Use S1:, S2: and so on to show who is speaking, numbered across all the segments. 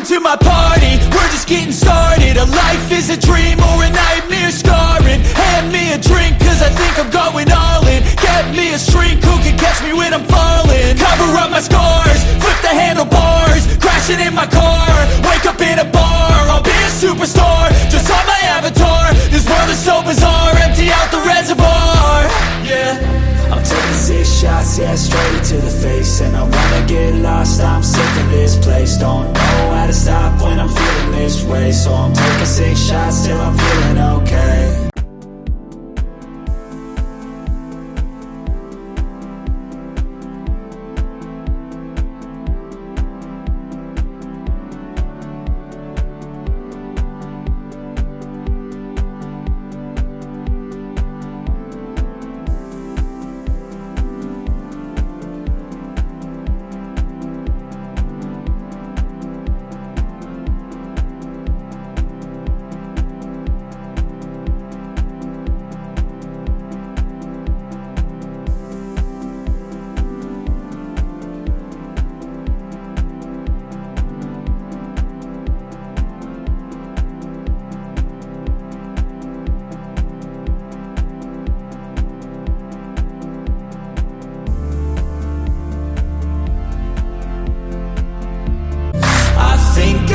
S1: to my party, we're just getting started. A life is a dream or a nightmare scarring. Hand me a drink cause I think I'm going all in. Get me a shrink who can catch me when I'm falling. Cover up my scars, flip the handlebars, crashing in my car, wake up in a bar. I'll be a superstar, just on my avatar. This world is so bizarre, empty out the reservoir. Yeah,
S2: I'm taking 6 shots, yeah, straight to the face. And I wanna get lost, I'm sick of this place. Don't know how to stop when I'm feeling this way. So I'm taking 6 shots till I'm feeling okay.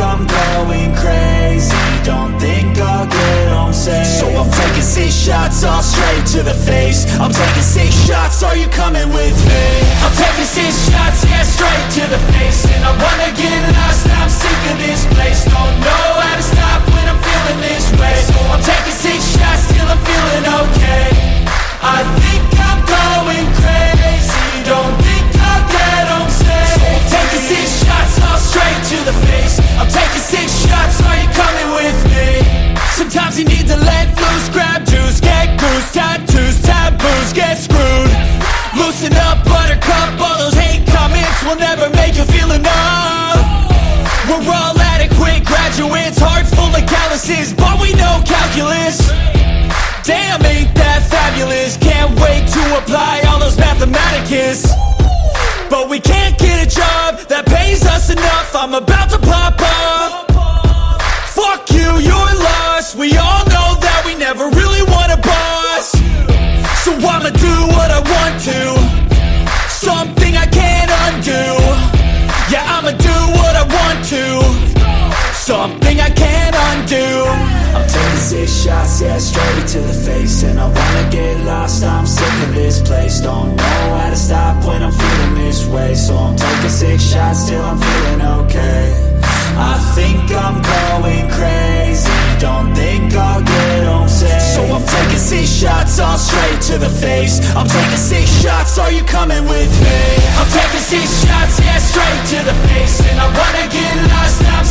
S2: I'm going crazy, don't think I'll get home safe. So I'm taking 6 shots, all straight to the face. I'm taking 6 shots, are you coming with me? I'm taking 6 shots, yeah, straight to the face. And I wanna get lost, I'm sick of this place. Don't know how to stop when I'm feeling this way. So I'm taking 6 shots till I'm feeling okay. I think I'm going crazy, don't think I'll get home safe. So I'm taking 6 shots, all straight to the face. I'm taking 6 shots, are you coming with me? Sometimes you need to let loose, grab juice, get goose, tattoos, taboos, get screwed. Loosen up, buttercup, all those hate comments will never make you feel enough. We're all adequate graduates, heart full of calluses, but we know calculus. Damn, ain't that fabulous, can't wait to apply all those mathematicus. But we can't get a job that pays us enough, I'm about to pop up. Fuck you, you're lost, we all know that we never really want a boss. So I'ma do what I want to, something I can't undo. Yeah, I'ma do what I want to, something I can't undo. I'm taking 6 shots, yeah, straight to the face. And I wanna get lost, I'm sick of this place. Don't know how to stop when I'm feeling this way. So I'm taking 6 shots till I'm feeling okay. I think I'm going crazy, don't think I'll get home safe. So I'm taking 6 shots, all straight to the face. I'm taking 6 shots, are you coming with me? I'm taking 6 shots, yeah, straight to the face. And I wanna get lost, I'm